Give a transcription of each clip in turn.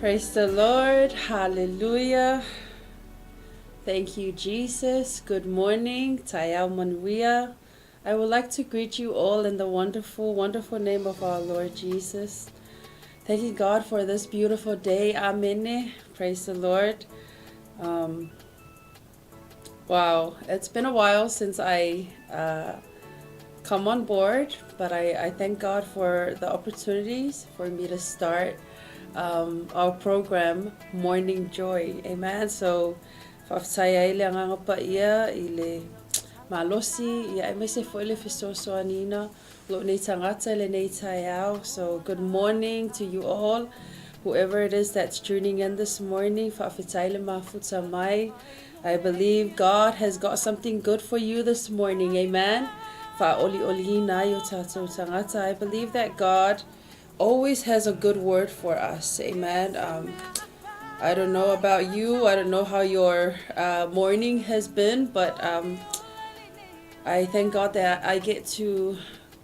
Praise the Lord. Hallelujah. Thank you, Jesus. Good morning. 𝚟𝚒𝚙𝚢𝚘𝚙. I would like to greet you all in the wonderful, wonderful name of our Lord Jesus. Thanking God for this beautiful day. Amen. Praise the Lord. Wow, it's been a while since I come on board, but I thank God for the opportunities for me to start our program, Morning Joy. Amen. So Whawhtai le angangapa ia i le malosi ia e mese fo le fisoso anina lo nei tangata le nei taiao. So good morning to you all, whoever it is that's tuning in this morning. Whawhtai le mafuta mai. I believe God has got something good for you this morning. Amen. Whaoli na yo tatou tangata. I believe that God always has a good word for us. Amen. I don't know about you. I don't know how your morning has been, but I thank God that I get to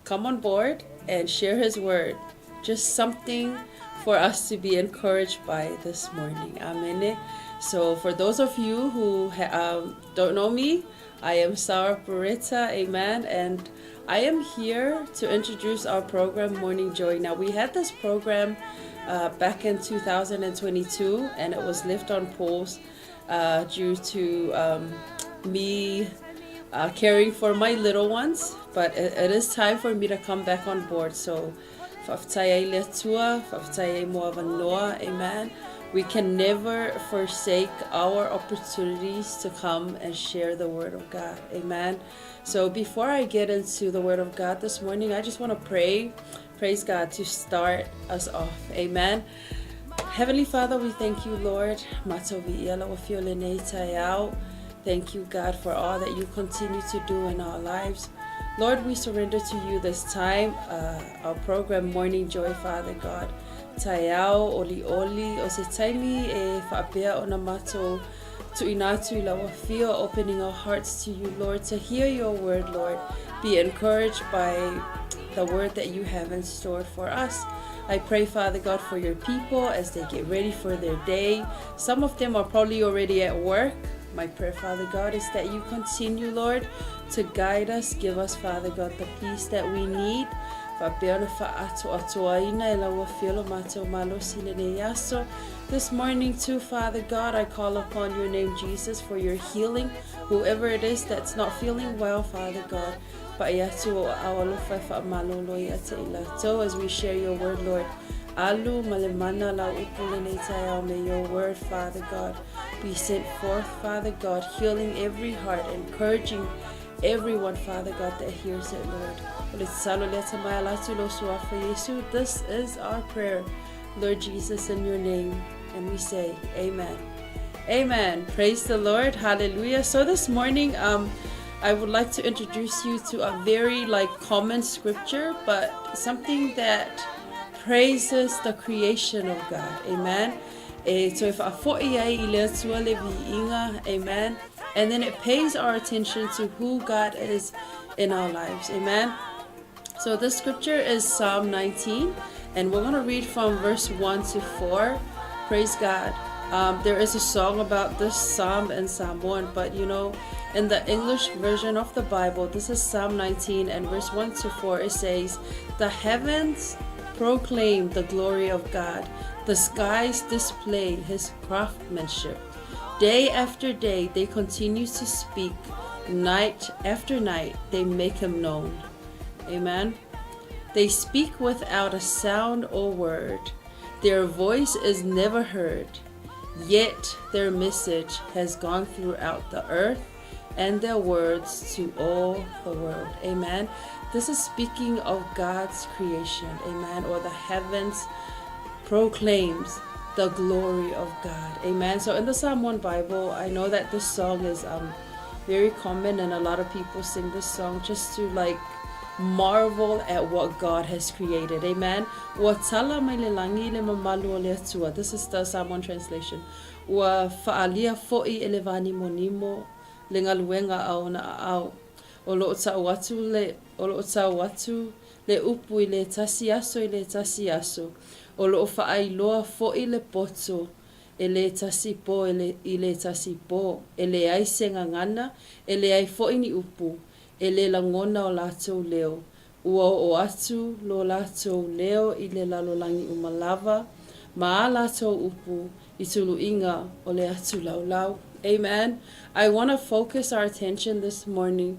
come on board and share His word. Just something for us to be encouraged by this morning. Amen. So for those of you who don't know me, I am Sara Bureta. Amen. And I am here to introduce our program, Morning Joy. Now, we had this program back in 2022, and it was left on pause due to me caring for my little ones, but it is time for me to come back on board. So amen. We can never forsake our opportunities to come and share the word of God. Amen. So before I get into the word of God this morning, I just want to pray. Praise God to start us off. Amen. Heavenly Father, we thank you, Lord. Thank you, God, for all that you continue to do in our lives. Lord, we surrender to you this time, our program, Morning Joy, Father God. Taiao, oli, o se taimi e whaapea o na mato tu inatu I lawa fio, opening our hearts to you, Lord, to hear your word, Lord. Be encouraged by the word that you have in store for us. I pray, Father God, for your people as they get ready for their day. Some of them are probably already at work. My prayer, Father God, is that you continue, Lord, to guide us. Give us, Father God, the peace that we need. This morning too, Father God, I call upon your name, Jesus, for your healing. Whoever it is that's not feeling well, Father God. So as we share your word, Lord, Alu malemana la upulene may your word, Father God, be sent forth, Father God, healing every heart, encouraging everyone, Father God, that hears it, Lord. This is our prayer, Lord Jesus, in your name, and we say amen. Amen. Praise the Lord. Hallelujah. So this morning, I would like to introduce you to a very common scripture, but something that praises the creation of God. Amen. So if amen. And then it pays our attention to who God is in our lives. Amen. So this scripture is Psalm 19, and we're going to read from verse 1 to 4. Praise God. There is a song about this psalm in Psalm 1, but in the English version of the Bible, this is Psalm 19 and verse 1 to 4. It says, "The heavens proclaim the glory of God. The skies display his craftsmanship. Day after day they continue to speak. Night after night they make him known." Amen. They speak without a sound or word. Their voice is never heard. Yet their message has gone throughout the earth and their words to all the world. Amen. This is speaking of God's creation. Amen. Or the heavens proclaims the glory of God. Amen. So in the Psalm 1 Bible, I know that this song is very common, and a lot of people sing this song just to marvel at what God has created. Amen. This is the Psalm 1 translation. Wa fa'alia fo'i elevani monimo lengaluenga au na au. Olo watu le upu ile tasiaso ile tasiaso. Olo fa'ailoa fo'i le poto ele tasipo ile tasipo. Ele ai sengangana ele ai fo'i ni upu. Ele langona o latou leo. Ua o atu lo latou leo ile lalolangi umalava. Ma latou upu ituluinga o le atu laulau. Amen. I want to focus our attention this morning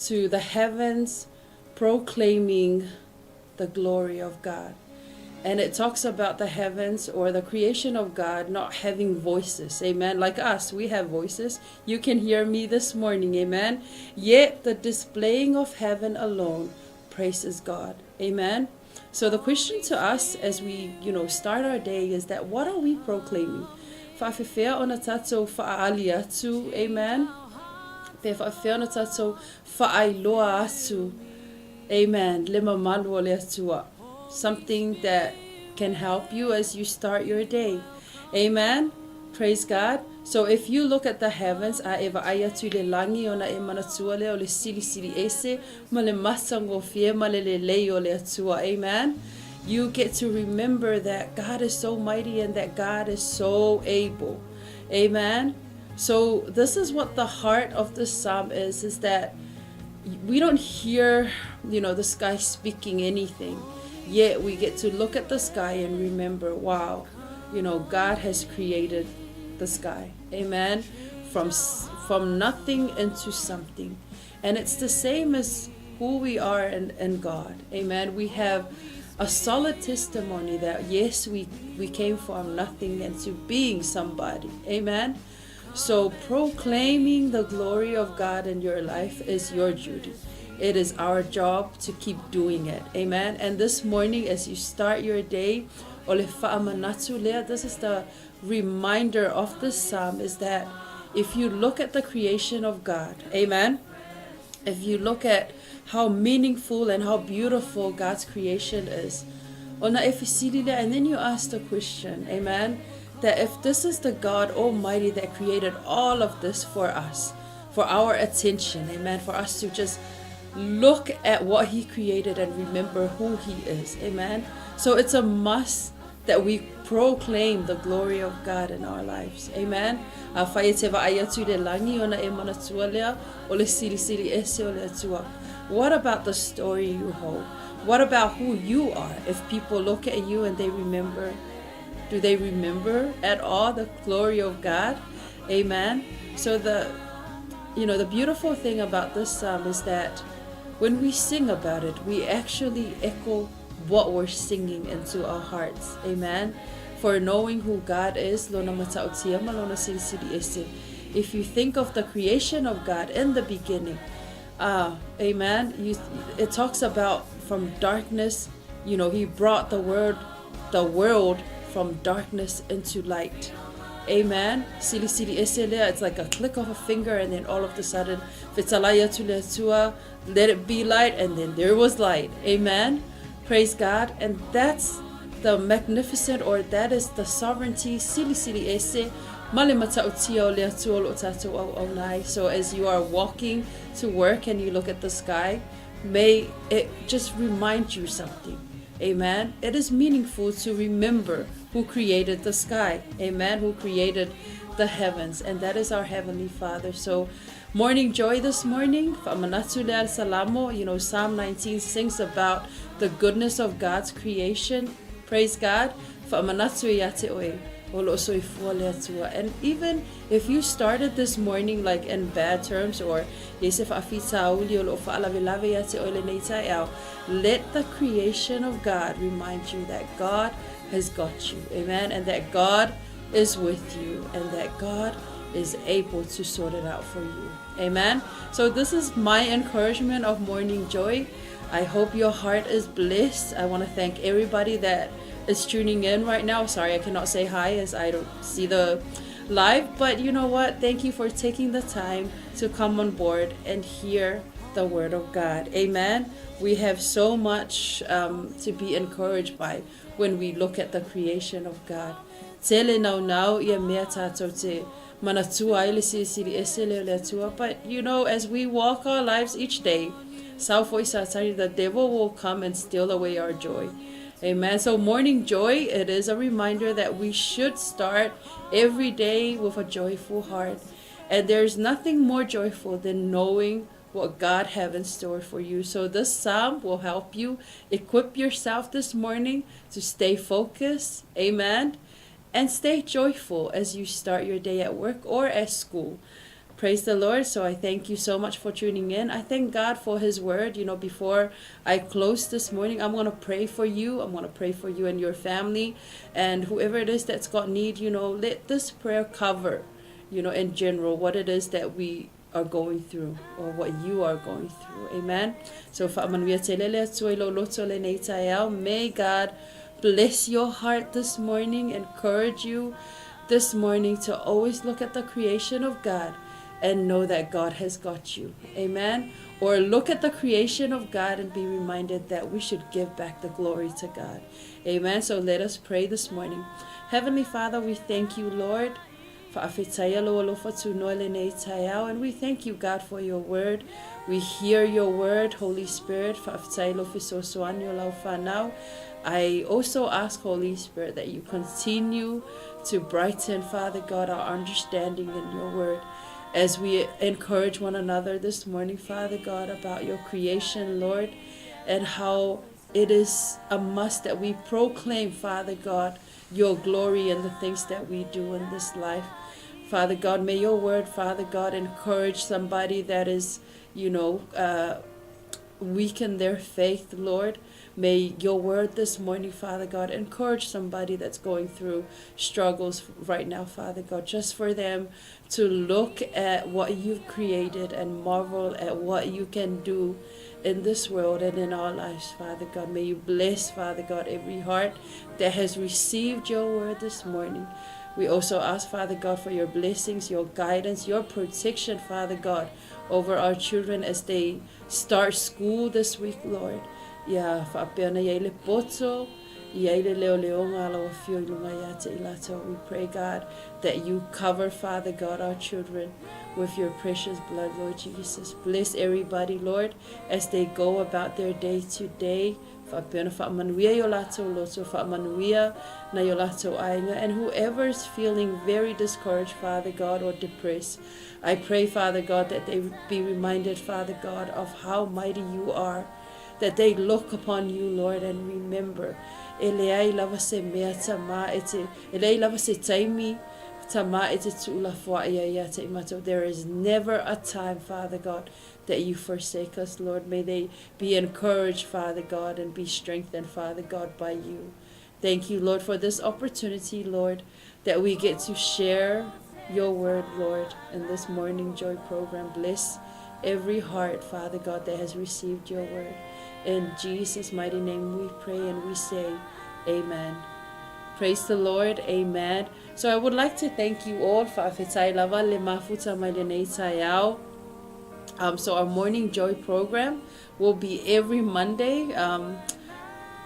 to the heavens proclaiming the glory of God. And it talks about the heavens or the creation of God not having voices. Amen. Like us, we have voices. You can hear me this morning. Amen. Yet the displaying of heaven alone praises God. Amen. So the question to us as we, start our day is that what are we proclaiming? Fa'afefea ona tatou fa'aali atu. Amen. Te fa'afea ona tatou fa'ailoa atu. Amen. Lima malu o le atua. Something that can help you as you start your day. Amen. Praise God. So if you look at the heavens, a eva ayatu le langi ona e manatua le o le 𝚟𝚑𝚙𝚎𝚑𝚝 ma le masango fie ma le lei o le atua. Amen. You get to remember that God is so mighty and that God is so able. Amen. So this is what the heart of the psalm is that we don't hear, the sky speaking anything. Yet we get to look at the sky and remember, wow, God has created the sky. Amen. From nothing into something. And it's the same as who we are in God. Amen. We have a solid testimony that yes, we came from nothing into being somebody. Amen. So proclaiming the glory of God in your life is your duty. It is our job to keep doing it. Amen. And this morning as you start your day, this is the reminder of this psalm, is that if you look at the creation of God, amen, if you look at how meaningful and how beautiful God's creation is, and then you ask the question, amen, that if this is the God Almighty that created all of this for us, for our attention, amen, for us to just look at what He created and remember who He is, amen. So it's a must that we proclaim the glory of God in our lives, amen. What about the story you hold? What about who you are? If people look at you and they remember, do they remember at all the glory of God? Amen. So the beautiful thing about this psalm is that when we sing about it, we actually echo what we're singing into our hearts. Amen. For knowing who God is, if you think of the creation of God in the beginning, amen, it talks about from darkness, He brought the world from darkness into light. Amen. It's like a click of a finger, and then all of a sudden, let it be light, and then there was light. Amen. Praise God. And that's the magnificent, or that is the sovereignty. So as you are walking to work and you look at the sky, may it just remind you something. Amen. It is meaningful to remember who created the sky. Amen. Who created the heavens. And that is our Heavenly Father. So morning joy this morning. Psalm 19 sings about the goodness of God's creation. Praise God. And even if you started this morning like in bad terms, or let the creation of God remind you that God has got you. Amen. And that God is with you, and that God is able to sort it out for you. Amen. So this is my encouragement of morning joy. I hope your heart is blessed. I want to thank everybody that is tuning in right now. Sorry, I cannot say hi as I don't see the live, but you know what? Thank you for taking the time to come on board and hear the word of God. Amen. We have so much to be encouraged by when we look at the creation of God. But as we walk our lives each day, the devil will come and steal away our joy. Amen. So morning joy, it is a reminder that we should start every day with a joyful heart. And there's nothing more joyful than knowing what God has in store for you. So this psalm will help you equip yourself this morning to stay focused. Amen. And stay joyful as you start your day at work or at school. Praise the Lord. So I thank you so much for tuning in. I thank God for his word. Before I close this morning, I'm going to pray for you. I'm going to pray for you and your family and whoever it is that's got need. Let this prayer cover, in general, what it is that we are going through or what you are going through. Amen. So may God bless your heart this morning, encourage you this morning to always look at the creation of God and know that God has got you. Amen. Or look at the creation of God and be reminded that we should give back the glory to God. Amen. So let us pray this morning. Heavenly Father, we thank you, Lord. And we thank you, God, for your word. We hear your word, Holy Spirit. I also ask, Holy Spirit, that you continue to brighten, Father God, our understanding in your word as we encourage one another this morning, Father God, about your creation, Lord, and how it is a must that we proclaim, Father God, your glory and the things that we do in this life. Father God, may your word, Father God, encourage somebody that is, weak in their faith, Lord. May your word this morning, Father God, encourage somebody that's going through struggles right now, Father God, just for them to look at what you've created and marvel at what you can do in this world and in our lives, Father God. May you bless, Father God, every heart that has received your word this morning. We also ask, Father God, for your blessings, your guidance, your protection, Father God, over our children as they start school this week, Lord. We pray, God, that you cover, Father God, our children with your precious blood, Lord Jesus. Bless everybody, Lord, as they go about their day to day. And whoever is feeling very discouraged, Father God, or depressed, I pray, Father God, that they be reminded, Father God, of how mighty you are, that they look upon you, Lord, and remember. There is never a time, Father God, that you forsake us, Lord. May they be encouraged, Father God, and be strengthened, Father God, by you. Thank you, Lord, for this opportunity, Lord, that we get to share your word, Lord, in this Morning Joy program. Bless every heart, Father God, that has received your word. In Jesus' mighty name we pray and we say, amen. Praise the Lord. Amen. So I would like to thank you all for so our Morning Joy program will be every Monday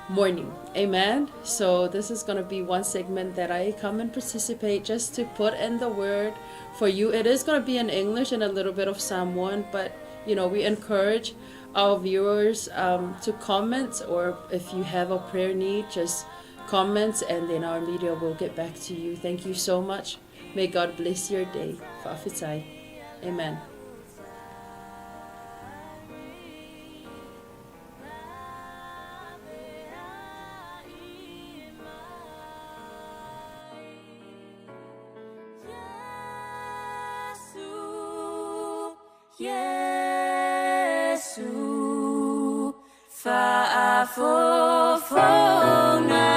morning. Amen. So this is going to be one segment that I come and participate just to put in the word for you. It is going to be in English and a little bit of Samoan, but we encourage our viewers to comment, or if you have a prayer need, just comment, and then our media will get back to you. Thank you so much. May God bless your day. Fa'afitai. Amen. Yesu, fa'afofo na